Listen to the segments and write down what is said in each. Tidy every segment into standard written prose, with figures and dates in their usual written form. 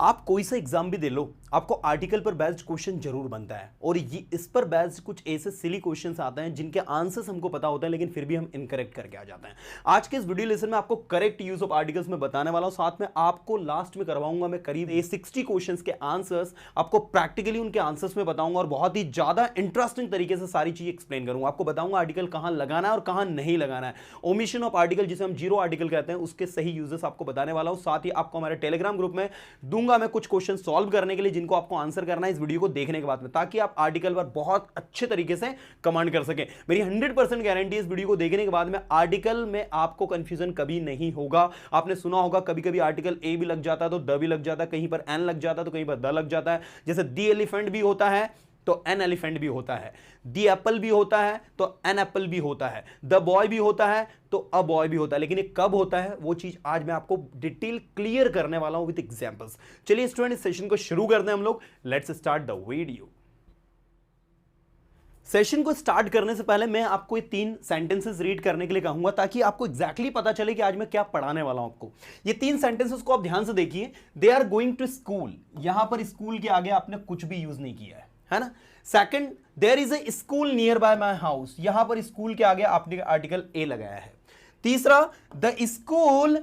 आप कोई सा एग्जाम भी दे लो, आपको आर्टिकल पर बेस्ड क्वेश्चन जरूर बनता है और ये इस पर बेस्ड कुछ ऐसे सिली क्वेश्चंस आते हैं जिनके आंसर्स हमको पता होता है लेकिन फिर भी हम इनकरेक्ट करके आ जाते हैं। आज के इस वीडियो लेसन में आपको करेक्ट यूज ऑफ आर्टिकल्स में बताने वाला हूं, साथ में आपको लास्ट में करवाऊंगा मैं करीब 60 क्वेश्चंस के आंसर्स, आपको प्रैक्टिकली उनके आंसर्स में बताऊंगा और बहुत ही ज्यादा इंटरेस्टिंग तरीके से सारी चीज एक्सप्लेन करूंगा। आपको बताऊंगा आर्टिकल कहां लगाना है और कहां नहीं लगाना है, ओमिशन ऑफ आर्टिकल जिसे हम जीरो आर्टिकल कहते हैं उसके सही यूजेस आपको बताने वाला हूं। साथ ही आपको हमारे टेलीग्राम ग्रुप में दूंगा मैं कुछ क्वेश्चन सॉल्व करने के लिए जिनको आपको आंसर करना है इस वीडियो को देखने के बाद में, ताकि आप आर्टिकल पर बहुत अच्छे तरीके से कमांड कर सकें। मेरी 100% गारंटी इस वीडियो को देखने के बाद में आर्टिकल में आपको कंफ्यूजन कभी नहीं होगा। आपने सुना होगा कभी कभी आर्टिकल ए भी लग जाता है तो द भी लग जाता है, कहीं पर एन लग जाता है तो कहीं पर द लग जाता है। जैसे दी एलिफेंट भी होता है तो एन एलिफेंट भी होता है, दी एप्पल भी होता है तो एन एप्पल भी होता है, द बॉय भी होता है तो अ बॉय भी होता है। लेकिन ये कब होता है वो चीज आज मैं आपको डिटेल क्लियर करने वाला हूं विद एग्जांपल्स। चलिए स्टूडेंट इस सेशन को शुरू करते हैं हम लोग। Let's start the video. Session को स्टार्ट करने से पहले मैं आपको ये 3 सेंटेंसेस रीड करने के लिए कहूंगा ताकि आपको एग्जैक्टली पता चले कि आज मैं क्या पढ़ाने वाला हूं आपको। ये 3 सेंटेंसेस को आप ध्यान से देखिए। They are going to school, यहां पर स्कूल के आगे आपने कुछ भी यूज नहीं किया है ना। Second, there is a school near by my house, यहां पर स्कूल के आगे आपने आर्टिकल ए लगाया है। तीसरा, the school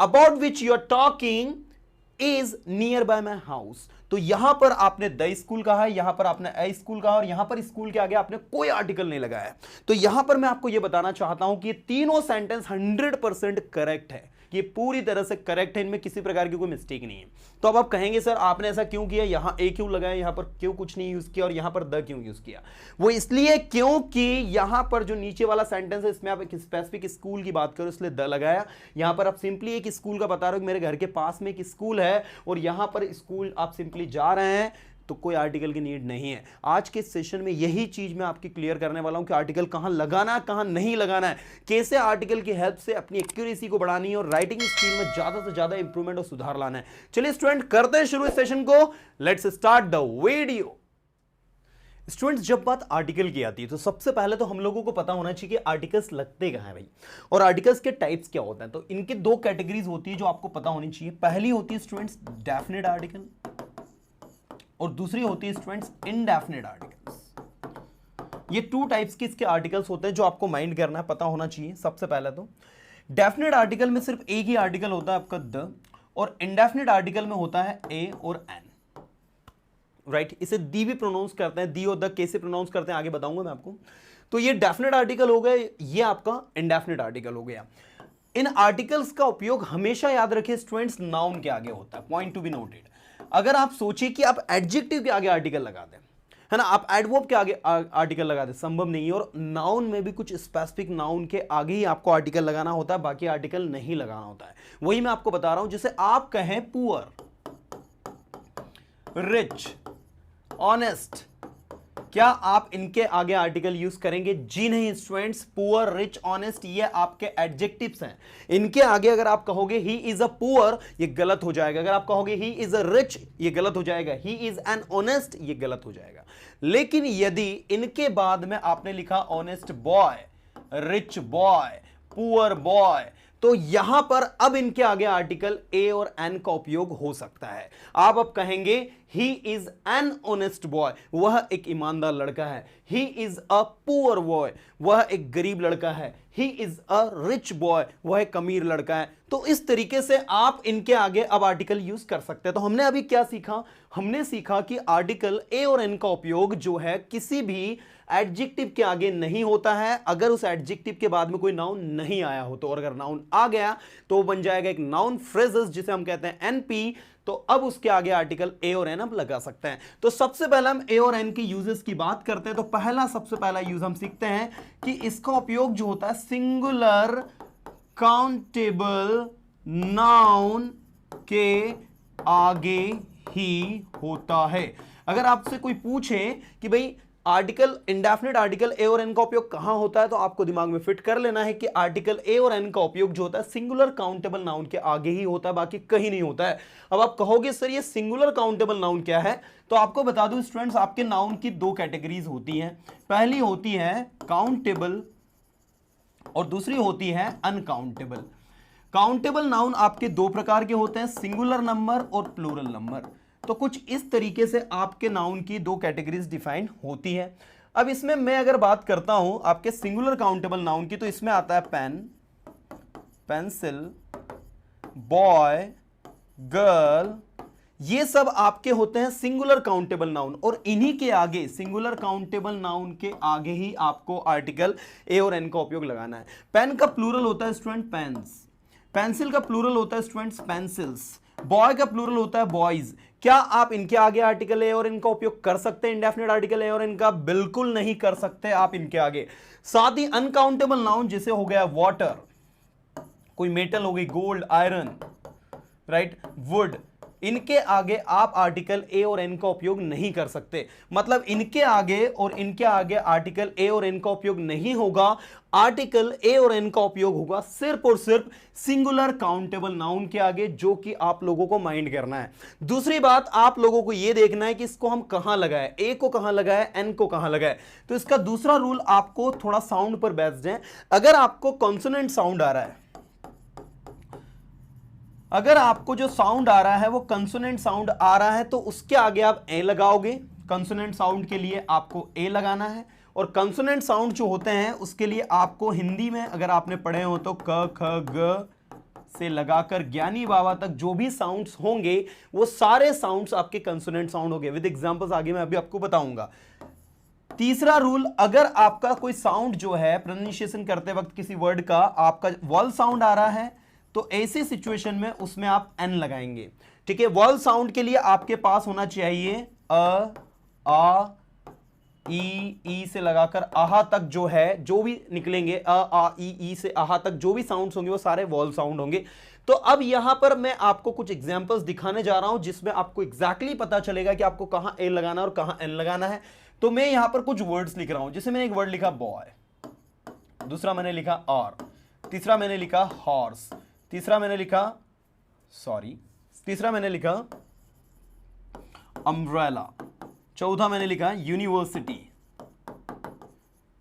about which you are talking is near by my house, तो यहां पर आपने द स्कूल कहा है, यहां पर आपने ए स्कूल कहा और यहां पर स्कूल के आगे आपने कोई आर्टिकल नहीं लगाया है। तो यहां पर मैं आपको यह बताना चाहता हूं कि ये तीनों सेंटेंस 100% करेक्ट है, ये पूरी तरह से करेक्ट है, इनमें किसी प्रकार की कोई मिस्टेक नहीं है। तो अब आप कहेंगे सर आपने ऐसा क्यों किया, यहां ए क्यों लगाया, यहां पर क्यों कुछ नहीं यूज किया और यहां पर द क्यों यूज किया। वो इसलिए क्योंकि यहां पर जो नीचे वाला सेंटेंस है इसमें आप एक स्पेसिफिक स्कूल की बात करो इसलिए द लगाया। यहां पर आप सिंपली एक स्कूल का बता रहे हो मेरे घर के पास में एक स्कूल है और यहां पर स्कूल आप सिंपली जा रहे हैं तो कोई आर्टिकल की नीड नहीं है। आज के सेशन में यही चीज मैं आपकी क्लियर करने वाला हूं कि आर्टिकल कहां लगाना है कहां नहीं लगाना है, कैसे आर्टिकल की हेल्प से अपनी एक्यूरेसी को बढ़ानी है और राइटिंग स्किल में ज्यादा से ज्यादा इंप्रूवमेंट और सुधार लाना है। चलिए स्टूडेंट करते हैं शुरू इस सेशन को। Let's start the video. Students जब बात आर्टिकल की आती है तो सबसे पहले तो हम लोगों को पता होना चाहिए कि आर्टिकल्स लगते कहां हैं भाई, और आर्टिकल्स के टाइप्स क्या होते हैं। तो इनके 2 कैटेगरीज होती है जो आपको पता होनी चाहिए। पहली होती है स्टूडेंट्स डेफिनेट आर्टिकल और दूसरी होती है स्टूडेंट्स इनडेफिनेट आर्टिकल्स। ये 2 टाइप्स के इसके आर्टिकल्स होते हैं जो आपको माइंड करना है, पता होना चाहिए। सबसे पहले तो डेफिनेट आर्टिकल में सिर्फ एक ही आर्टिकल होता है आपका द, और इनडेफिनेट आर्टिकल में होता है ए और एन, राइट। इसे दी भी प्रोनाउंस करते हैं, दी और द कैसे प्रोनाउंस करते हैं आगे बताऊंगा मैं आपको। तो ये डेफिनेट आर्टिकल हो गए, ये आपका इनडेफिनेट आर्टिकल हो गया। इन आर्टिकल्स का उपयोग हमेशा याद रखिए स्टूडेंट्स नाउन के आगे होता है, पॉइंट टू बी नोटेड। अगर आप सोचिए कि आप एडजेक्टिव के आगे आर्टिकल लगा दें, है ना, आप एडवर्ब के आगे आर्टिकल लगा दें, संभव नहीं है। और नाउन में भी कुछ स्पेसिफिक नाउन के आगे ही आपको आर्टिकल लगाना होता है, बाकी आर्टिकल नहीं लगाना होता है। वही मैं आपको बता रहा हूं। जैसे आप कहें पुअर, रिच, ऑनेस्ट, क्या आप इनके आगे आर्टिकल यूज करेंगे? जी नहीं स्टूडेंट्स, पुअर, रिच, ऑनेस्ट ये आपके एडजेक्टिव्स हैं। इनके आगे अगर आप कहोगे ही इज अ पुअर ये गलत हो जाएगा, अगर आप कहोगे ही इज अ रिच ये गलत हो जाएगा, ही इज एन ऑनेस्ट ये गलत हो जाएगा। लेकिन यदि इनके बाद में आपने लिखा honest boy, rich boy, poor boy, तो यहां पर अब इनके आगे आर्टिकल ए और एन का उपयोग हो सकता है। आप अब कहेंगे he is an honest boy, वह एक ईमानदार लड़का है। He is a poor boy, वह एक गरीब लड़का है। He is a rich boy, वह एक अमीर लड़का है। तो इस तरीके से आप इनके आगे अब आर्टिकल यूज कर सकते हैं। तो हमने अभी क्या सीखा? हमने सीखा कि आर्टिकल ए और एन का उपयोग जो है किसी भी एडजेक्टिव के आगे नहीं होता है अगर उस एडजेक्टिव के बाद में कोई नाउन नहीं आया हो। तो अगर नाउन आ गया तो वो बन जाएगा एक नाउन फ्रेजेस जिसे हम कहते हैं एनपी। तो अब उसके आगे आर्टिकल ए और एन हम लगा सकते हैं। तो सबसे पहले हम ए और एन के यूजेस की बात करते हैं। तो सबसे पहला यूज हम सीखते हैं कि इसका उपयोग जो होता है सिंगुलर काउंटेबल नाउन के आगे ही होता है। अगर आपसे कोई पूछे कि भाई आर्टिकल इंडेफिनेट आर्टिकल ए और एन का उपयोग कहां होता है, तो आपको दिमाग में फिट कर लेना है कि आर्टिकल ए और एन का उपयोग जो होता है सिंगुलर काउंटेबल नाउन के आगे ही होता है, बाकी कहीं नहीं होता है। अब आप कहोगे सर ये सिंगुलर काउंटेबल नाउन क्या है, तो आपको बता दूं स्टूडेंट्स आपके नाउन की 2 कैटेगरीज होती हैं। पहली होती है काउंटेबल और दूसरी होती है अनकाउंटेबल। काउंटेबल नाउन आपके दो प्रकार के होते हैं, सिंगुलर नंबर और प्लूरल नंबर। तो कुछ इस तरीके से आपके नाउन की दो कैटेगरीज डिफाइन होती है। अब इसमें मैं अगर बात करता हूं आपके सिंगुलर काउंटेबल नाउन की, तो इसमें आता है पेन, पेंसिल, बॉय, गर्ल, ये सब आपके होते हैं सिंगुलर काउंटेबल नाउन। और इन्हीं के आगे, सिंगुलर काउंटेबल नाउन के आगे ही आपको आर्टिकल ए और एन का उपयोग लगाना है। पेन का प्लूरल होता है स्टूडेंट पेन्स, पेंसिल का प्लूरल होता है स्टूडेंट्स पेंसिल्स, बॉय का प्लूरल होता है बॉयज। क्या आप इनके आगे आर्टिकल ए और इनका उपयोग कर सकते हैं? इंडेफिनिट आर्टिकल ए और इनका बिल्कुल नहीं कर सकते आप इनके आगे। साथ ही अनकाउंटेबल नाउन जैसे हो गया वाटर, कोई मेटल हो गई, गोल्ड, आयरन, राइट, वुड, इनके आगे आप आर्टिकल ए और एन का उपयोग नहीं कर सकते। मतलब इनके आगे और इनके आगे आर्टिकल ए और एन का उपयोग नहीं होगा। आर्टिकल ए और एन का उपयोग होगा सिर्फ और सिर्फ सिंगुलर काउंटेबल नाउन के आगे, जो कि आप लोगों को माइंड करना है। दूसरी बात, आप लोगों को यह देखना है कि इसको हम कहां लगाए, ए को कहां लगाए, एन को कहां लगाए। तो इसका दूसरा रूल आपको थोड़ा साउंड पर बेस्ड है। अगर आपको कॉन्सोनेंट साउंड आ रहा है, अगर आपको जो साउंड आ रहा है वो कंसोनेंट साउंड आ रहा है, तो उसके आगे आप ए लगाओगे। कंसोनेंट साउंड के लिए आपको ए लगाना है। और कंसोनेंट साउंड जो होते हैं उसके लिए आपको हिंदी में अगर आपने पढ़े हो तो क, ख, ग से लगाकर ज्ञानी बाबा तक जो भी साउंड्स होंगे वो सारे साउंड्स आपके कंसोनेंट साउंड होंगे। विद एग्जांपल्स आगे मैं अभी आपको बताऊंगा। तीसरा रूल, अगर आपका कोई साउंड जो है प्रोनाउंसिएशन करते वक्त किसी वर्ड का आपका वॉल साउंड आ रहा है, तो ऐसी सिचुएशन में उसमें आप एन लगाएंगे। ठीक है, वॉल साउंड के लिए आपके पास होना चाहिए अ, आ, ई से लगाकर आहा तक जो है, जो भी निकलेंगे अ, आ, ई से आहा तक जो भी साउंड्स होंगे वो सारे वॉल साउंड होंगे। तो अब यहां पर मैं आपको कुछ एग्जांपल्स दिखाने जा रहा हूं जिसमें आपको एग्जैक्टली पता चलेगा कि आपको कहां ए लगाना और कहां एन लगाना है। तो मैं यहां पर कुछ वर्ड्स लिख रहा हूं। जैसे मैंने एक वर्ड लिखा बॉय, दूसरा मैंने लिखा आर, तीसरा मैंने लिखा हॉर्स, तीसरा मैंने लिखा अम्ब्रेला, चौथा मैंने लिखा यूनिवर्सिटी।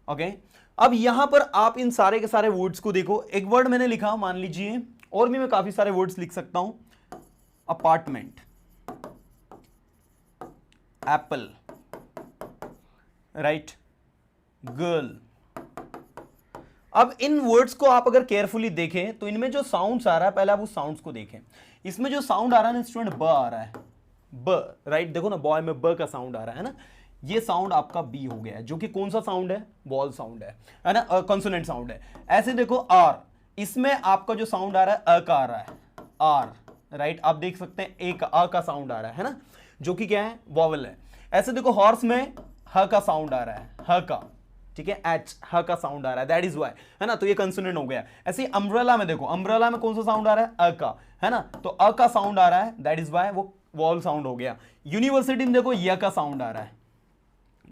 ओके, अब यहां पर आप इन सारे के सारे वर्ड्स को देखो। एक वर्ड मैंने लिखा, मान लीजिए, और भी मैं काफी सारे वर्ड्स लिख सकता हूं, अपार्टमेंट, एप्पल, राइट, गर्ल। अब इन वर्ड्स को आप अगर केयरफुली देखें तो इनमें जो साउंड्स आ रहा है, पहले आप उस साउंड्स को देखें। इसमें जो साउंड आ रहा है ना स्टूडेंट, ब आ रहा है, ब, राइट, देखो ना, बॉय में ब का साउंड आ रहा है ना, ये साउंड आपका बी हो गया है, जो कि कौन सा साउंड है, वॉल साउंड है ना, कॉन्सोनेंट साउंड है। ऐसे देखो आर, इसमें आपका जो साउंड आ रहा है अ का आ रहा है, आर, राइट, आप देख सकते हैं एक अ का साउंड आ रहा है ना, जो कि क्या है, वॉवल है। ऐसे देखो हॉर्स में ह का साउंड आ रहा है, ह का, ठीक है, एच, ह का साउंड आ रहा है, दैट इज वाई, है ना, तो ये कंसोनेंट हो गया। ऐसे ही अम्ब्रेला में देखो, अम्ब्रेला में कौन सा साउंड आ रहा है, अ का, है ना, तो अ का साउंड आ रहा है, दैट इज वाई वो वॉल साउंड हो गया। यूनिवर्सिटी में देखो य का साउंड आ रहा है,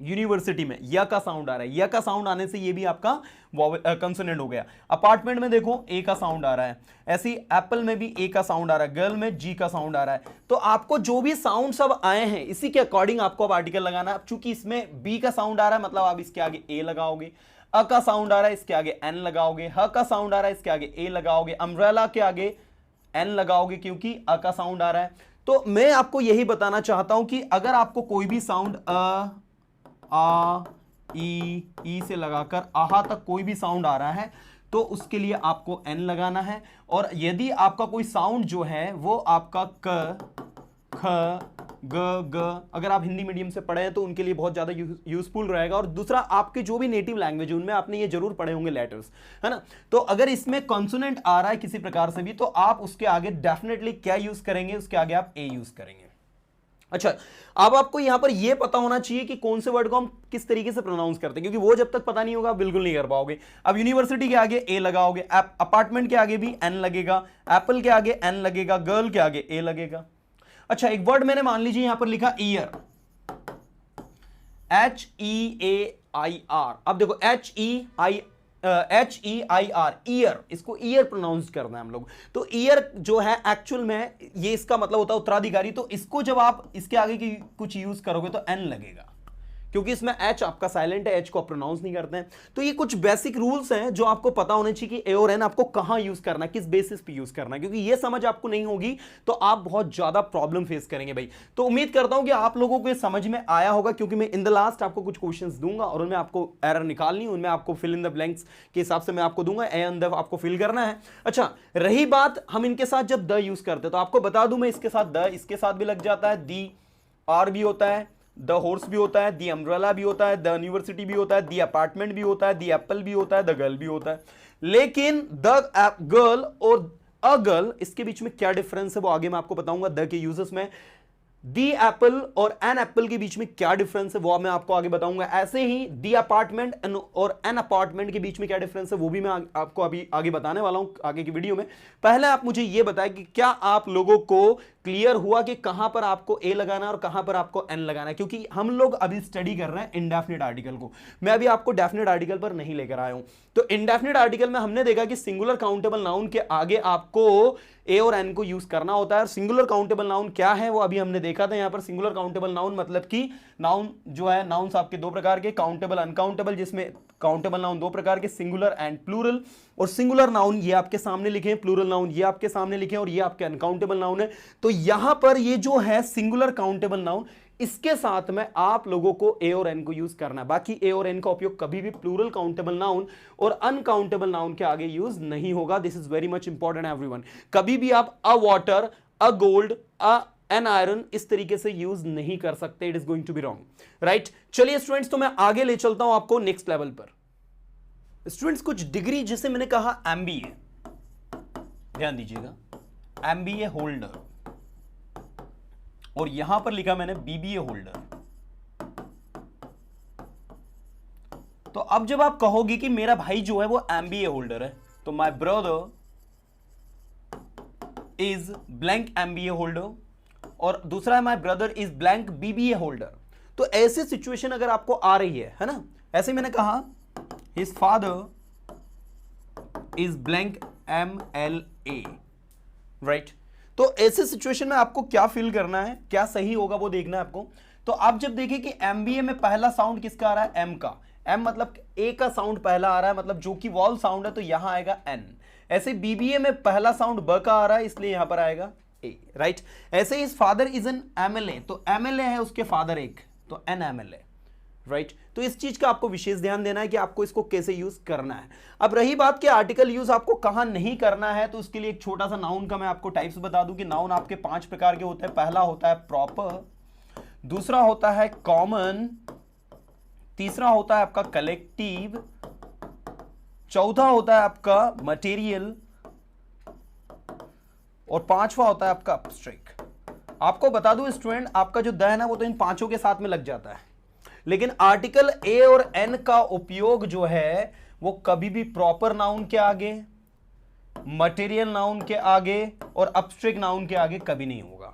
यूनिवर्सिटी में य का साउंड आ रहा है, य का साउंड आने से ये भी आपका कंसोनेंट हो गया। अपार्टमेंट में देखो ए का साउंड आ रहा है, ऐसे ही एप्पल में भी ए का साउंड आ रहा है, गर्ल में जी का साउंड आ रहा है। तो आपको जो भी साउंड सब आए हैं इसी के अकॉर्डिंग आपको अब आर्टिकल लगाना है। चूंकि इसमें बी का साउंड आ रहा है, मतलब आप इसके आगे ए लगाओगे, अ का साउंड आ रहा है इसके आगे एन लगाओगे, ह का साउंड आ रहा है इसके आगे ए लगाओगे, अम्ब्रेला के आगे एन लगाओगे क्योंकि अ का साउंड आ रहा है। तो मैं आपको यही बताना चाहता हूं कि अगर आपको कोई भी साउंड अ, आ, ई से लगाकर आहा तक कोई भी साउंड आ रहा है तो उसके लिए आपको एन लगाना है। और यदि आपका कोई साउंड जो है वो आपका क, ख, ग, अगर आप हिंदी मीडियम से पढ़े हैं तो उनके लिए बहुत ज्यादा यूजफुल रहेगा। और दूसरा, आपके जो भी नेटिव लैंग्वेज है उनमें आपने ये जरूर पढ़े होंगे लेटर्स, है ना। तो अगर इसमें कॉन्सोनेंट आ रहा है किसी प्रकार से भी तो आप उसके आगे डेफिनेटली क्या यूज करेंगे, उसके आगे आप ए यूज करेंगे। अच्छा, अब आपको यहां पर यह पता होना चाहिए कि कौन से वर्ड को हम किस तरीके से प्रोनाउंस करते हैं, क्योंकि वो जब तक पता नहीं होगा आप बिल्कुल नहीं कर पाओगे। अब यूनिवर्सिटी के आगे ए लगाओगे, अपार्टमेंट के आगे भी एन लगेगा, एप्पल के आगे एन लगेगा, गर्ल के आगे ए लगेगा। अच्छा, एक वर्ड मैंने मान लीजिए यहां पर लिखा ईयर, HEAIR। अब देखो HEIR, ईयर, इसको ईयर प्रोनाउंस करना है हम लोग। तो ईयर जो है एक्चुअल में ये इसका मतलब होता है उत्तराधिकारी। तो इसको जब आप इसके आगे की कुछ यूज करोगे तो एन लगेगा, क्योंकि इसमें एच आपका साइलेंट है, एच को आप प्रोनाउंस नहीं करते हैं। तो ये कुछ बेसिक रूल्स हैं जो आपको पता होने चाहिए कि ए और एन आपको कहां यूज करना है, किस बेसिस पे यूज करना है, क्योंकि ये समझ आपको नहीं होगी तो आप बहुत ज्यादा प्रॉब्लम फेस करेंगे भाई। तो उम्मीद करता हूं कि आप लोगों को ये समझ में आया होगा, क्योंकि मैं इन द लास्ट आपको कुछ क्वेश्चंस दूंगा और उनमें आपको एरर निकालनी, उनमें आपको फिल इन द ब्लैंक्स के हिसाब से मैं आपको दूंगा, ए एंड द आपको फिल करना है। अच्छा, रही बात हम इनके साथ जब द यूज करते हैं तो आपको बता दूं मैं, इसके साथ द, इसके साथ भी लग जाता है, दी आर भी होता है, द हॉर्स भी होता है, दी अम्ब्रेला भी होता है, द यूनिवर्सिटी भी होता है, दी अपार्टमेंट भी होता है, दी एप्पल भी होता है, द गर्ल भी होता है। लेकिन द गर्ल और अ गर्ल, इसके बीच में क्या डिफरेंस है वो आगे मैं आपको बताऊंगा द के यूजेस में। दी एप्पल और एन एप्पल के बीच में क्या डिफरेंस है वो मैं आपको आगे बताऊंगा। ऐसे ही दी अपार्टमेंट और एन अपार्टमेंट के बीच में क्या डिफरेंस है वो भी मैं आपको अभी आगे बताने वाला हूं आगे की वीडियो में। पहले आप मुझे ये बताएं कि क्या आप लोगों को क्लियर हुआ कि कहां पर आपको ए लगाना है और कहां पर आपको एन लगाना है, क्योंकि हम लोग अभी स्टडी कर रहे हैं इंडेफिनिट आर्टिकल को, मैं अभी आपको डेफिनिट आर्टिकल पर नहीं लेकर आया हूं। तो इंडेफिनिट आर्टिकल में हमने देखा कि सिंगुलर काउंटेबल नाउन के आगे आपको ए और एन को यूज करना होता है। सिंगुलर काउंटेबल नाउन क्या है वो अभी हमने देखा था। यहां पर सिंगुलर काउंटेबल नाउन मतलब कि नाउन जो है, नाउन्स आपके दो प्रकार के, काउंटेबल अनकाउंटेबल, जिसमें काउंटेबल नाउन दो प्रकार के, सिंगुलर एंड प्लूरल। और सिंगुलर नाउन ये आपके सामने लिखे हैं, प्लूरल नाउन ये आपके सामने लिखे हैं, और ये आपके अनकाउंटेबल नाउन है। तो यहां पर ये जो है सिंगुलर काउंटेबल नाउन, इसके साथ में आप लोगों को ए और एन को यूज करना है। बाकी ए और एन का उपयोग कभी भी प्लूरल काउंटेबल नाउन और अनकाउंटेबल नाउन के आगे यूज नहीं होगा। This is very much important everyone. कभी भी आप a water, a gold, an iron इस तरीके से यूज नहीं कर सकते। It is going to be wrong, right. चलिए स्टूडेंट्स, तो मैं आगे ले चलता हूं आपको नेक्स्ट लेवल पर। स्टूडेंट्स, कुछ डिग्री जिसे मैंने कहा एमबीए, ध्यान दीजिएगा, एमबीए होल्डर, और यहां पर लिखा मैंने बीबीए होल्डर। तो अब जब आप कहोगे कि मेरा भाई जो है वो एमबीए होल्डर है, तो my brother is blank MBA holder, और दूसरा है my brother is blank BBA holder. तो ऐसी सिचुएशन अगर आपको आ रही है ना, ऐसे मैंने कहा his father is blank MLA, right. तो ऐसे सिचुएशन में आपको क्या फील करना है, क्या सही होगा वो देखना है आपको। तो आप जब देखिए कि एमबीए में पहला साउंड किसका आ रहा है, एम का, एम मतलब ए का साउंड पहला आ रहा है, मतलब जो कि वॉल साउंड है, तो यहां आएगा एन। ऐसे बीबीए में पहला साउंड ब का आ रहा है, इसलिए यहां पर आएगा ए, राइट। ऐसे इस फादर इज एन MLA, तो MLA है उसके फादर एक, तो एन MLA, राइट। तो इस चीज का आपको विशेष ध्यान देना है कि आपको इसको कैसे यूज करना है। अब रही बात कि आर्टिकल यूज आपको कहां नहीं करना है, तो उसके लिए एक छोटा सा नाउन का मैं आपको टाइप्स बता दूं कि नाउन आपके 5 प्रकार के होते हैं। पहला होता है प्रॉपर, दूसरा होता है कॉमन, तीसरा होता है आपका कलेक्टिव, चौथा होता है आपका मटेरियल, और पांचवा होता है आपका एब्स्ट्रैक्ट। आपको बता दूं स्टूडेंट, आपका जो द है ना वो तो इन पांचों के साथ में लग जाता है, लेकिन आर्टिकल ए और एन का उपयोग जो है वो कभी भी प्रॉपर नाउन के आगे, मटेरियल नाउन के आगे और एब्स्ट्रैक्ट नाउन के आगे कभी नहीं होगा।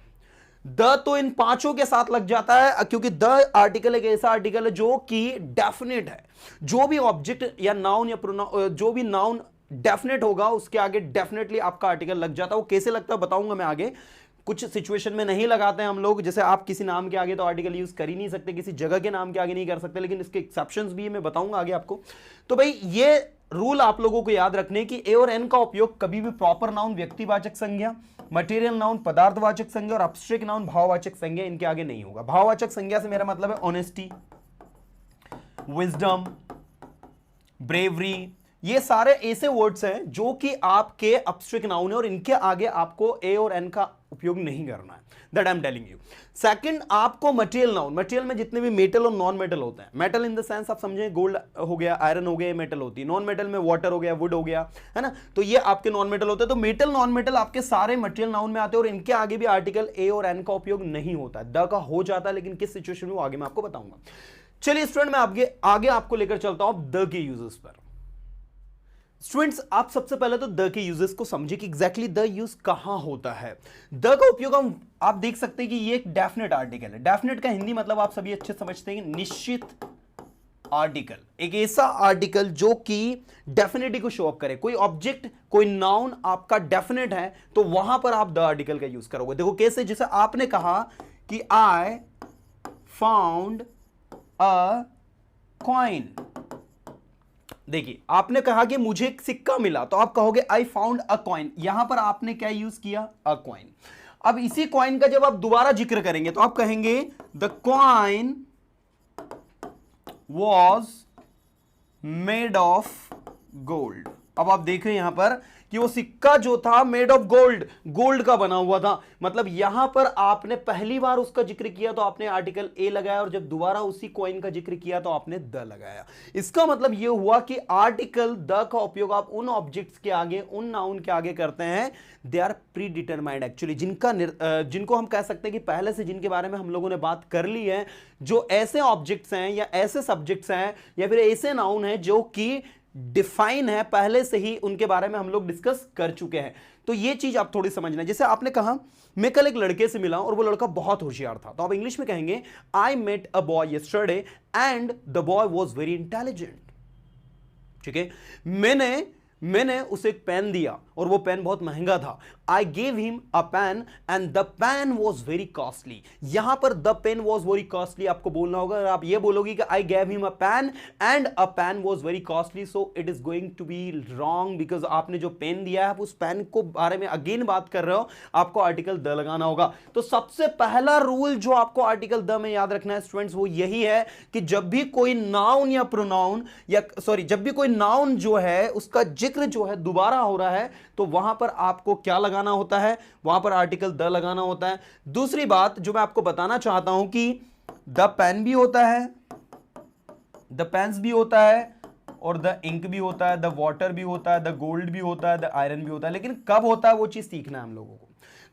द तो इन पांचों के साथ लग जाता है, क्योंकि द आर्टिकल एक ऐसा आर्टिकल है जो कि डेफिनेट है। जो भी ऑब्जेक्ट या नाउन या जो भी नाउन डेफिनेट होगा उसके आगे डेफिनेटली आपका आर्टिकल लग जाता है। वो कैसे लगता है बताऊंगा मैं आगे। कुछ सिचुएशन में नहीं लगाते हैं हम लोग, जैसे आप किसी नाम के आगे तो आर्टिकल यूज कर ही नहीं सकते, किसी जगह के नाम के आगे नहीं कर सकते, लेकिन इसके एक्सेप्शंस भी है, मैं बताऊंगा आगे आपको। तो भाई ये रूल आप लोगों को याद रखने की ए और एन का उपयोग कभी भी प्रॉपर नाउन व्यक्तिवाचक संज्ञा, मटेरियल नाउन पदार्थवाचक संज्ञा और एब्स्ट्रैक्ट नाउन भाववाचक संज्ञा इनके आगे नहीं होगा। भाववाचक संज्ञा से मेरा मतलब है ऑनेस्टी, विजडम, ब्रेवरी, ये सारे ऐसे वर्ड्स हैं जो कि आपके एब्स्ट्रैक्ट नाउन है और इनके आगे आपको ए और एन का उपयोग नहीं करना है, that I am telling you. Second, आपको मटेरियल नाउन, मटेरियल में जितने भी मेटल और नॉन मेटल होते हैं, मेटल इन द सेंस आप समझे गोल्ड हो गया, आयरन हो गया, मेटल होती है। नॉन मेटल में वाटर हो गया, वुड हो गया, है ना, तो ये आपके नॉन मेटल होते हैं। तो मेटल नॉन मेटल आपके सारे मटेरियल नाउन में आते हैं और इनके आगे भी आर्टिकल ए और एन का उपयोग नहीं होता है। द का हो जाता है, लेकिन किस सिचुएशन में वो आगे मैं आपको बताऊंगा। चलिए स्टूडेंट, मैं आगे आपको लेकर चलता हूं द के यूजेस पर। स्टूडेंट्स, आप सबसे पहले तो द के यूजेस को समझिए कि एग्जैक्टली द यूज कहां होता है। द का उपयोग आप देख सकते हैं कि ये एक डेफिनेट आर्टिकल है। डेफिनेट का हिंदी मतलब आप सभी अच्छे समझते हैं, निश्चित आर्टिकल, एक ऐसा आर्टिकल जो कि डेफिनेटली को शो अप करे। कोई ऑब्जेक्ट, कोई नाउन आपका डेफिनेट है तो वहां पर आप द आर्टिकल का यूज करोगे। देखो कैसे, जैसे आपने कहा कि आई फाउंड अ कॉइन। देखिए आपने कहा कि मुझे एक सिक्का मिला, तो आप कहोगे आई फाउंड अ कॉइन। यहां पर आपने क्या यूज किया, अ कॉइन। अब इसी कॉइन का जब आप दोबारा जिक्र करेंगे तो आप कहेंगे the coin was made of gold. अब आप देख रहे हैं यहां पर कि वो सिक्का जो था मेड ऑफ गोल्ड, गोल्ड का बना हुआ था। मतलब यहां पर आपने पहली बार उसका जिक्र किया तो आपने आर्टिकल ए लगाया, और जब दोबारा उसी कॉइन का जिक्र किया तो आपने द लगाया। इसका मतलब यह हुआ कि आर्टिकल द का उपयोग आप उन ऑब्जेक्ट्स के आगे, उन नाउन के आगे करते हैं, they are predetermined actually, जिनको हम कह सकते हैं कि पहले से जिनके बारे में हम लोगों ने बात कर ली है, जो ऐसे ऑब्जेक्ट्स हैं या ऐसे सब्जेक्ट्स हैं या फिर ऐसे नाउन हैं जो कि डिफाइन है, पहले से ही उनके बारे में हम लोग डिस्कस कर चुके हैं। तो ये चीज आप थोड़ी समझना। जैसे आपने कहा मैं कल एक लड़के से मिला और वो लड़का बहुत होशियार था, तो आप इंग्लिश में कहेंगे I met a boy yesterday and the boy was very intelligent. ठीक है, मैंने उसे एक पेन दिया और वो पेन बहुत महंगा था। I gave him a pen and the pen was very costly. यहां पर the pen was very costly आपको बोलना होगा। अगर आप ये बोलोगे कि I gave him a pen and a pen was very costly, so it is going to be wrong, because आपने जो पेन दिया है आप उस पेन को बारे में अगेन बात कर रहे हो, आपको आर्टिकल द लगाना होगा। तो सबसे पहला रूल जो आपको आर्टिकल द में याद रखना है स्टूडेंट्स, वो यही है कि जब भी कोई नाउन या प्रोनाउन या जब भी कोई नाउन जो है उसका जिक्र जो है दोबारा हो रहा है, तो वहां पर आपको क्या लगाना होता है, वहां पर आर्टिकल द लगाना होता है। दूसरी बात जो मैं आपको बताना चाहता हूं कि द पेन भी होता है, द पेन्स भी होता है, और द इंक भी होता है, द वाटर भी होता है, द गोल्ड भी होता है, द आयरन भी होता है। लेकिन कब होता है वो चीज सीखना है हम लोगों को।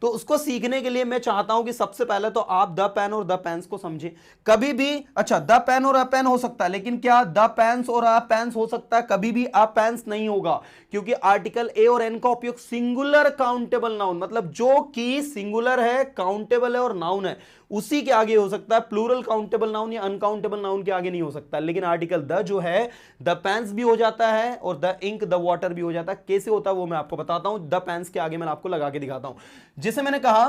तो उसको सीखने के लिए मैं चाहता हूं कि सबसे पहले तो आप द पेन और द पेन्स को समझें। कभी भी अच्छा द पेन और अ पेन हो सकता है, लेकिन क्या द पेन्स और अ पेन्स हो सकता है, कभी भी अ पेन्स नहीं होगा, क्योंकि आर्टिकल ए और एन का उपयोग सिंगुलर काउंटेबल नाउन, मतलब जो कि सिंगुलर है, काउंटेबल है और नाउन है, उसी के आगे हो सकता है। प्लूरल काउंटेबल नाउन या अनकाउंटेबल नाउन के आगे नहीं हो सकता। लेकिन आर्टिकल द जो है, द पेन्स भी हो जाता है और द इंक, द वाटर भी हो जाता है। कैसे होता है वो मैं आपको बताता हूं। द पेन्स के आगे मैं आपको लगा के दिखाता हूं। जैसे मैंने कहा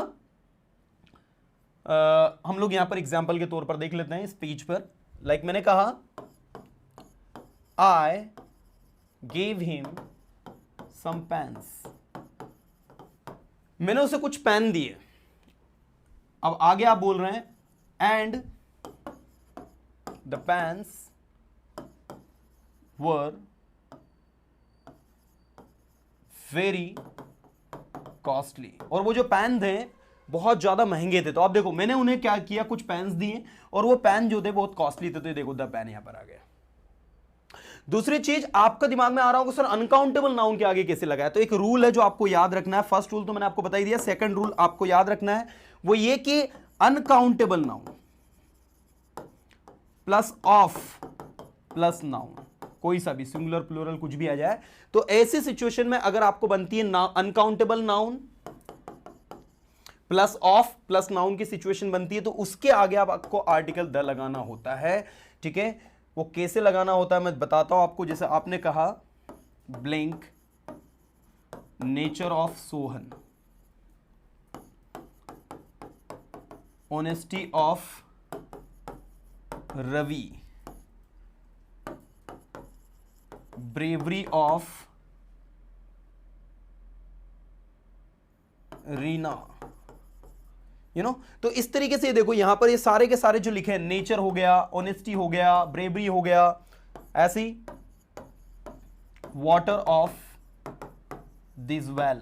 हम लोग यहां पर एग्जाम्पल के तौर पर देख लेते हैं स्पीच पर। लाइक मैंने कहा I gave him some pens, मैंने उसे कुछ पेन दिए। अब आगे आप बोल रहे हैं and the pens were very costly, और वो जो पेन थे बहुत ज्यादा महंगे थे। तो आप देखो मैंने उन्हें क्या किया, कुछ पेन्स दिए और वो पेन जो थे बहुत कॉस्टली थे। तो देखो द पेन यहां पर आ गया। दूसरी चीज आपका दिमाग में आ रहा होगा सर अनकाउंटेबल नाउन के आगे कैसे लगाया। तो एक रूल है जो आपको याद रखना है। फर्स्ट रूल तो मैंने आपको बता ही दिया। सेकंड रूल आपको याद रखना है वो ये कि uncountable noun plus of plus noun, कोई सा भी सिंगुलर प्लूरल कुछ भी आ जाए, तो ऐसी सिचुएशन में अगर आपको बनती है uncountable noun plus of plus noun की सिचुएशन बनती है, तो उसके आगे आपको आर्टिकल द लगाना होता है। ठीक है, वो कैसे लगाना होता है मैं बताता हूं आपको। जैसे आपने कहा blink nature of Sohan, honesty of Ravi, bravery of Reena, तो इस तरीके से देखो यहां पर ये सारे के सारे जो लिखे हैं, नेचर हो गया, ऑनेस्टी हो गया, ब्रेवरी हो गया, ऐसी वाटर ऑफ दिस वेल,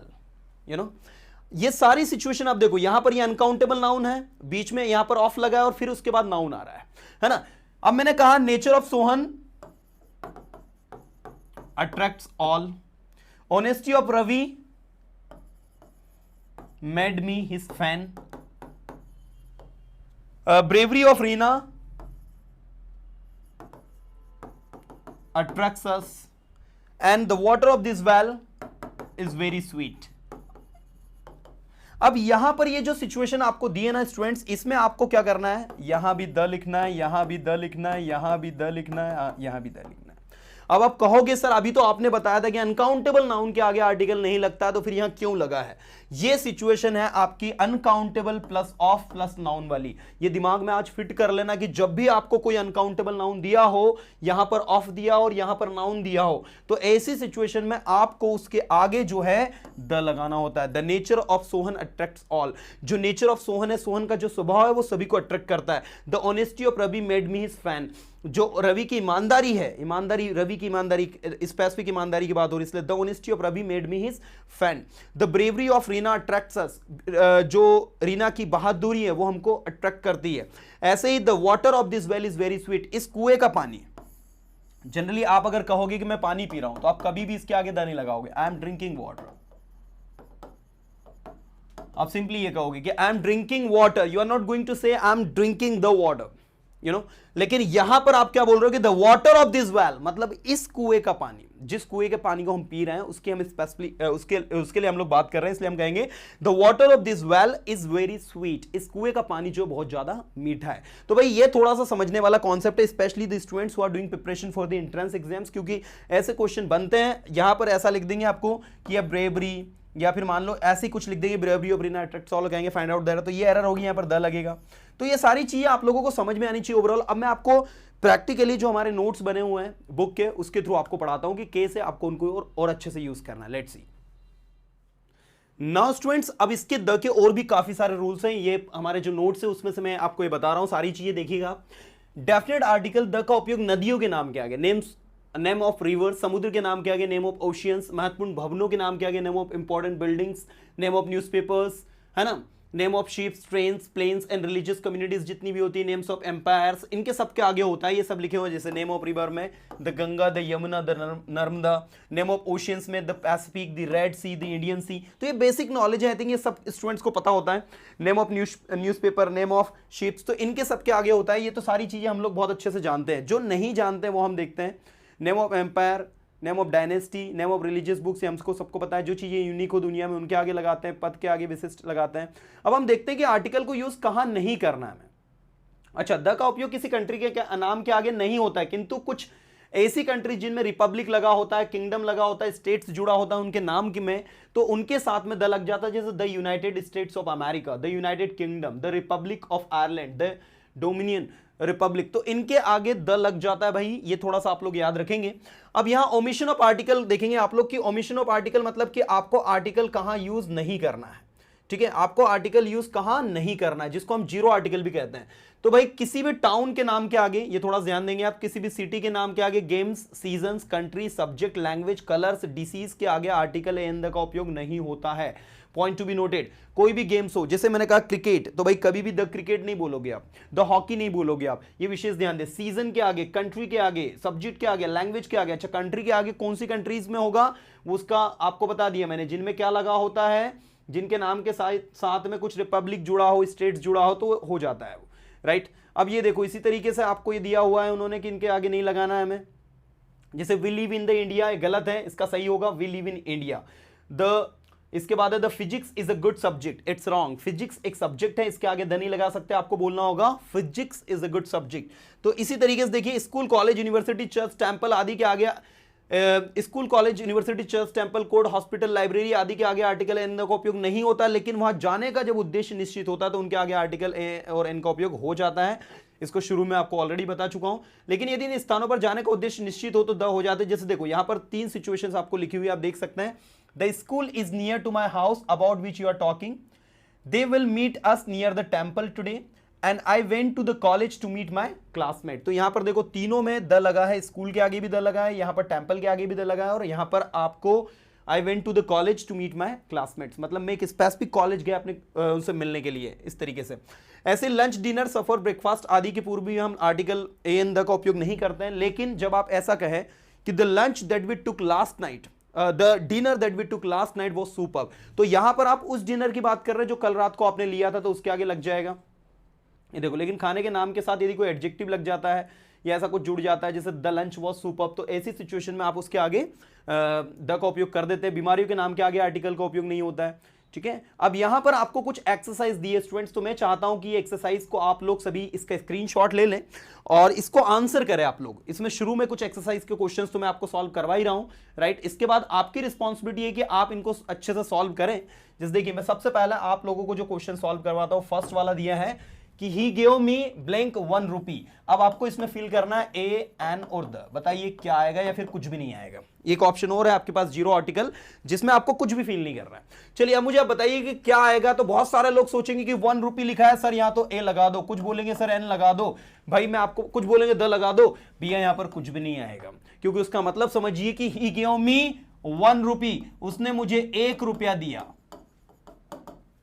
ये सारी सिचुएशन आप देखो। यहां पर ये अनकाउंटेबल नाउन है, बीच में यहां पर ऑफ लगा है और फिर उसके बाद नाउन आ रहा है ना। अब मैंने कहा nature of Sohan attracts all, honesty of Ravi made me his fan, bravery of Reena attracts us, and the water of this well is very sweet. अब यहां पर ये जो सिचुएशन आपको दी है ना स्टूडेंट्स, इसमें आपको क्या करना है, यहां भी द लिखना है, यहां भी द लिखना है, यहां भी द लिखना है, यहां भी द लिखना है। अब आप कहोगे सर अभी तो आपने बताया था कि अनकाउंटेबल नाउन के आगे आर्टिकल नहीं लगता, तो फिर यहां क्यों लगा है? ये सिचुएशन है आपकी uncountable plus of plus noun वाली। ये दिमाग में आज फिट कर लेना कि जब भी आपको कोई अनकाउंटेबल नाउन दिया हो, यहां पर ऑफ दिया और यहां पर नाउन दिया हो, तो ऐसी सिचुएशन में आपको उसके आगे जो है द लगाना होता है। The nature of Sohan attracts all. जो नेचर ऑफ सोहन है, सोहन का जो स्वभाव है वो सभी को अट्रैक्ट करता है। The honesty of Ravi made me his fan. जो रवि की ईमानदारी है, ईमानदारी, रवि की ईमानदारी, स्पेसिफिक ईमानदारी की बात हो रही है, इसलिए the honesty of Ravi made me his fan. The bravery of Reena attracts us. जो रीना की बहादुरी है वो हमको अट्रैक्ट करती है। ऐसे ही the water of this well is very sweet. इस कुएं का पानी, जनरली आप अगर कहोगे कि मैं पानी पी रहा हूं, तो आप कभी भी इसके आगे द नहीं लगाओगे। I am drinking water. आप सिंपली ये कहोगे कि I am drinking water. You are not going to say I am drinking the water, you know. लेकिन यहां पर आप क्या बोल रहे हो कि the water of this well, मतलब इस कुएं का पानी, जिस कुएं के पानी को हम पी रहे हैं उसकी हम स्पेसिफिक उसके लिए हम लोग बात कर रहे हैं, इसलिए हम कहेंगे the water of this well is very sweet. इस कुएं का पानी जो बहुत ज्यादा मीठा है। तो भाई ये थोड़ा सा समझने वाला कॉन्सेप्ट है, specially the students who are doing preparation for the entrance exams, क्योंकि ऐसे क्वेश्चन बनते हैं। यहां पर ऐसा लिख देंगे आपको कि ब्रेवरी, या फिर मान लो ऐसे कुछ लिख देंगे bravery of Reena attracts all, कहेंगे फाइंड आउट दैट, तो ये एरर होगी, यहां पर द लगेगा। तो ये सारी चीजें आप लोगों को समझ में आनी चाहिए ओवरऑल। अब मैं आपको प्रैक्टिकली जो हमारे नोट्स बने हुए हैं बुक के, उसके थ्रू आपको पढ़ाता हूं कि कैसे आपको उनको और अच्छे से यूज करना है। Let's see now students. अब इसके द के और भी काफी सारे रूल्स हैं, ये हमारे जो नोट्स है उसमें से मैं आपको ये बता रहा हूं, सारी चीजें देखिएगा। डेफिनेट आर्टिकल द का उपयोग नदियों के नाम के आगे, नेम ऑफ रिवर्स, समुद्र के नाम के आगे नेम ऑफ ओशियंस, महत्वपूर्ण भवनों के नाम के आगे name of important buildings, name of newspapers, है ना, name of ships, trains, planes and religious communities जितनी भी होती है, नेम्स ऑफ एम्पायर्स, इनके सबके आगे होता है ये सब लिखे हुए, जैसे नेम ऑफ रिवर में the Ganga, the Yamuna, the Narmada, name of oceans में the Pacific, the red sea, the Indian sea. तो ये बेसिक नॉलेज है, आई थिंक ये सब स्टूडेंट्स को पता होता है। Name of newspaper, name of ships, तो इनके सबके आगे होता है। ये तो सारी चीजें हम लोग बहुत अच्छे से जानते हैं। जो नहीं जानते वो हम देखते हैं। Name of empire, name of dynasty, name of religious books, हमको सबको पता है। जो चीजें यूनिक हो दुनिया में उनके आगे लगाते हैं, पद के आगे विशिष्ट लगाते हैं। अब हम देखते हैं कि आर्टिकल को यूज कहां नहीं करना है। अच्छा, द का उपयोग किसी कंट्री के नाम के आगे नहीं होता है, किंतु कुछ ऐसी कंट्री जिनमें रिपब्लिक लगा होता है, किंगडम लगा होता है, स्टेट्स जुड़ा होता है उनके नाम में, तो उनके साथ में द लग जाता है। जैसे the United states of America, the United kingdom, the Republic of Ireland, the dominion Republic, तो इनके आगे द लग जाता है भाई। ये थोड़ा सा आप लोग याद रखेंगे। अब यहां ओमिशन ऑफ आर्टिकल देखेंगे आप लोग कि ओमिशन ऑफ आर्टिकल मतलब कि आपको आर्टिकल कहां यूज नहीं करना है। ठीक है, आपको आर्टिकल यूज कहां नहीं करना है, जिसको हम जीरो आर्टिकल भी कहते हैं। तो भाई किसी भी टाउन के नाम के आगे, ये थोड़ा ध्यान देंगे आप, किसी भी सिटी के नाम के आगे games, seasons, country, subject, language, colours, disease के आगे आर्टिकल एंड द का उपयोग नहीं होता है। Point to be noted. कोई भी गेम्स हो, जैसे मैंने कहा क्रिकेट, तो भाई कभी भी द क्रिकेट नहीं बोलोगे आप, द हॉकी नहीं बोलोगे आप, ये विशेष ध्यान दे। सीजन के आगे, कंट्री के आगे, सब्जेक्ट के आगे, लैंग्वेज के आगे। अच्छा, कंट्री के आगे कौन सी कंट्रीज में होगा उसका आपको बता दिया मैंने, जिनमें क्या लगा होता है, जिनके नाम के साथ में कुछ रिपब्लिक जुड़ा हो, स्टेट्स जुड़ा हो, तो हो जाता है वो, राइट। अब ये देखो, इसी तरीके से आपको ये दिया हुआ है उन्होंने कि इनके आगे नहीं लगाना है हमें। जैसे we live in the India, गलत है, इसका सही होगा वी लिव इन इंडिया। इसके बाद है the physics is a good subject, it's wrong. Physics एक सब्जेक्ट है, इसके आगे द नहीं लगा सकते, आपको बोलना होगा physics is a good subject. तो इसी तरीके से देखिए, school, college, university, church, temple आदि के आगे, school, college, university, church, temple, court, hospital, library आदि के आगे आर्टिकल एन का उपयोग नहीं होता, लेकिन वहां जाने का जब उद्देश्य निश्चित होता है तो उनके आगे आर्टिकल ए और एन का उपयोग हो जाता है। इसको शुरू में आपको ऑलरेडी बता चुका हूं। लेकिन यदि इन स्थानों पर जाने का उद्देश्य निश्चित हो तो द हो जाते हैं। जैसे देखो, यहां पर 3 सिचुएशंस आपको लिखी हुई आप देख सकते हैं। The school is near to my house about which you are talking, they will meet us near the temple today, and I went to the college to meet my classmate. तो यहां पर देखो, तीनों में द लगा है, school के आगे भी द लगा है, यहां पर टेंपल के आगे भी द लगा है, और यहां पर आपको I went to the college to meet my classmates, मतलब मैं एक स्पेसिफिक कॉलेज गया अपने उनसे मिलने के लिए, इस तरीके से। ऐसे लंच, डिनर, सफर, ब्रेकफास्ट आदि के पूर्व भी हम आर्टिकल ए एन द का उपयोग नहीं करते हैं। लेकिन जब आप ऐसा कहें कि the lunch that we took last night, the dinner that we took last night वो सुपर्ब, तो यहां पर आप उस डिनर की बात कर रहे हैं जो कल रात को आपने लिया था, तो उसके आगे लग जाएगा। ये देखो, लेकिन खाने के नाम के साथ यदि कोई एडजेक्टिव लग जाता है या ऐसा कुछ जुड़ जाता है, जैसे द लंच वॉज सुपर्ब, तो ऐसी सिचुएशन में आप उसके आगे द का उपयोग कर देते हैं। बीमारियों के नाम के आगे आर्टिकल का उपयोग नहीं होता है। ठीक है, अब यहां पर आपको कुछ एक्सरसाइज दी है स्टूडेंट्स, तो मैं चाहता हूं कि ये एक्सरसाइज को आप लोग सभी इसका स्क्रीनशॉट ले लें और इसको आंसर करें आप लोग। इसमें शुरू में कुछ एक्सरसाइज के क्वेश्चंस तो मैं आपको सॉल्व करवा ही रहा हूं, राइट। इसके बाद आपकी रिस्पॉन्सिबिलिटी है कि आप इनको अच्छे से सॉल्व करें। जैसे देखिए, मैं सबसे पहले आप लोगों को जो क्वेश्चन सॉल्व करवाता हूं, फर्स्ट वाला दिया है कि ही गिव मी ब्लैंक 1 रुपी। अब आपको इसमें फिल करना है ए, एन और द। बताइए क्या आएगा या फिर कुछ भी नहीं आएगा। एक ऑप्शन और है आपके पास, जीरो आर्टिकल, जिसमें आपको कुछ भी फिल नहीं करना है। चलिए अब मुझे आप बताइए कि क्या आएगा। तो बहुत सारे लोग सोचेंगे कि 1 रुपी लिखा है सर, यहां तो ए लगा दो, कुछ बोलेंगे सर एन लगा दो, भाई मैं आपको कुछ बोलेंगे द लगा दो। भैया यहां पर कुछ भी नहीं आएगा, क्योंकि उसका मतलब समझिए कि ही गिव मी 1 रुपी, उसने मुझे 1 रुपया दिया।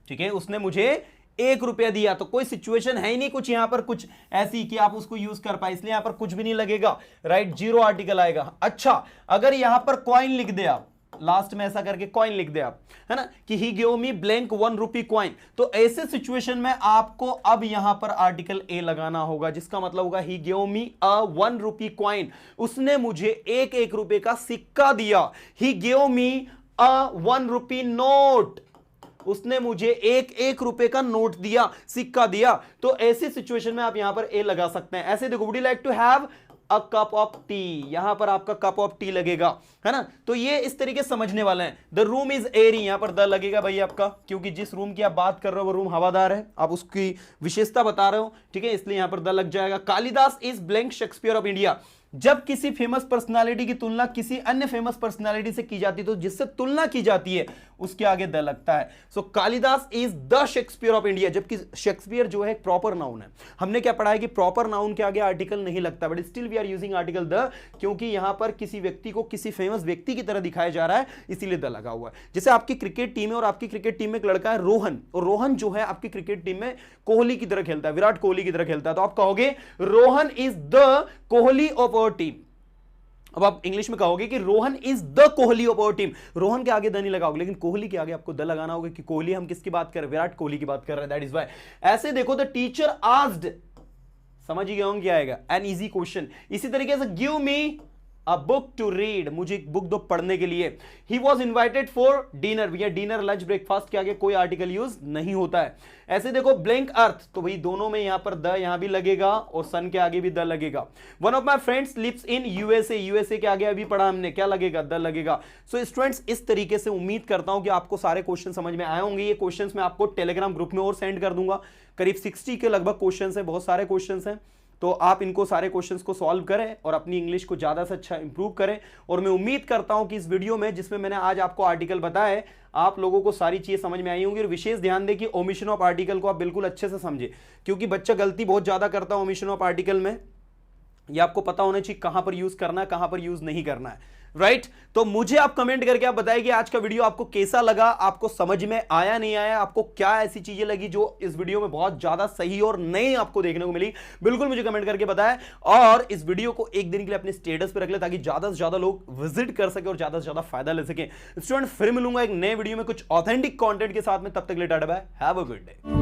ठीक है, उसने मुझे 1 रुपया दिया। तो कोई सिचुएशन है ही नहीं कुछ यहां पर कुछ ऐसी कि आप उसको यूज कर पाए, इसलिए यहां पर कुछ भी नहीं लगेगा, राइट। जीरो आर्टिकल आएगा। अच्छा, अगर यहां पर कॉइन लिख दे आप, लास्ट में ऐसा करके कॉइन लिख दे आप, है ना, कि he give me blank 1 rupee coin, तो ऐसे सिचुएशन में आपको अब यहां पर आर्टिकल ए लगाना होगा, जिसका मतलब होगा ही गिव मी अ 1 रुपी कॉइन, उसने मुझे एक रुपए का सिक्का दिया। ही गिव मी अ 1 रुपी नोट, उसने मुझे एक रुपए का नोट दिया, सिक्का दिया। तो ऐसी सिचुएशन में आप यहां पर ए लगा सकते हैं। ऐसे देखो, would you like to have a cup of tea, यहां पर आपका कप ऑफ टी लगेगा, है ना। तो ये इस तरीके समझने वाले हैं। द रूम इज एयरी, यहां पर द लगेगा भाई आपका, क्योंकि जिस रूम की आप बात कर रहे हो वो रूम हवादार है, आप उसकी विशेषता बता रहे हो, ठीक है, इसलिए यहां पर द लग जाएगा। Kalidas is blank Shakespeare of India, जब किसी फेमस पर्सनालिटी की तुलना किसी अन्य फेमस पर्सनालिटी से की जाती है, तो जिससे तुलना की जाती है उसके आगे द लगता है। So Kalidas is the Shakespeare of India, जबकि शेक्सपियर जो है एक प्रॉपर नाउन है। हमने क्या पढ़ा है कि प्रॉपर नाउन के आगे आर्टिकल नहीं लगता, but still we are using article the, क्योंकि यहां पर किसी व्यक्ति को किसी फेमस व्यक्ति की तरह दिखाया जा रहा है, इसीलिए द लगा हुआ है। जैसे आपकी क्रिकेट टीम है और आपकी क्रिकेट टीम में एक लड़का है रोहन, और रोहन जो है आपकी क्रिकेट टीम में कोहली की तरह खेलता है, विराट कोहली की तरह खेलता है, तो आप कहोगे Rohan is the Kohli of our team. अब आप इंग्लिश में कहोगे कि Rohan is the Kohli of our team, Rohan के आगे द नहीं लगाओगे, लेकिन कोहली के आगे आपको द लगाना होगा, कि कोहली हम किसकी बात कर रहे हैं, विराट कोहली की बात कर रहे हैं, दैट इज व्हाई। ऐसे देखो, द टीचर आस्क्ड, समझ ही गए होंगे क्या आएगा, एन इजी क्वेश्चन। इसी तरीके से give me a book to read, मुझे एक बुक दो पढ़ने के लिए। He was invited for dinner, भैया डिनर लंच ब्रेकफास्ट के आगे कोई आर्टिकल यूज नहीं होता है। ऐसे देखो, ब्लैंक अर्थ, तो भाई दोनों में यहां पर द यहां भी लगेगा और सन के आगे भी द लगेगा। One of my friends lives in USA, USA के आगे अभी पढ़ा हमने, क्या लगेगा, द लगेगा। सो स्टूडेंट्स, इस तरीके से उम्मीद करता हूं कि आपको सारे क्वेश्चन समझ में आए होंगे। ये क्वेश्चन मैं आपको टेलीग्राम ग्रुप में और सेंड कर दूंगा, करीब 60 के लगभग क्वेश्चन है, बहुत सारे क्वेश्चन हैं। तो आप इनको सारे क्वेश्चंस को सॉल्व करें और अपनी इंग्लिश को ज़्यादा से अच्छा इंप्रूव करें। और मैं उम्मीद करता हूं कि इस वीडियो में, जिसमें मैंने आज आपको आर्टिकल बताया है, आप लोगों को सारी चीज़ें समझ में आई होंगी। और विशेष ध्यान दें कि ओमिशन ऑफ आर्टिकल को आप बिल्कुल अच्छे से समझें, क्योंकि बच्चा गलती बहुत ज़्यादा करता है ओमिशन ऑफ आर्टिकल में। ये आपको पता होना चाहिए कहां पर यूज़ करना है, कहां पर यूज़ नहीं करना है, राइट। तो मुझे आप कमेंट करके आप बताइए कि आज का वीडियो आपको कैसा लगा, आपको समझ में आया नहीं आया, आपको क्या ऐसी चीजें लगी जो इस वीडियो में बहुत ज्यादा सही और नई आपको देखने को मिली, बिल्कुल मुझे कमेंट करके बताएं। और इस वीडियो को एक दिन के लिए अपने स्टेटस पे रख ले, ताकि ज्यादा से ज्यादा लोग विजिट कर सके और ज्यादा से ज्यादा फायदा ले सकें। स्टूडेंट, फिर मिलूंगा एक नए वीडियो में कुछ ऑथेंटिक कंटेंट के साथ में, तब तक ले टाटा bye, have a good day.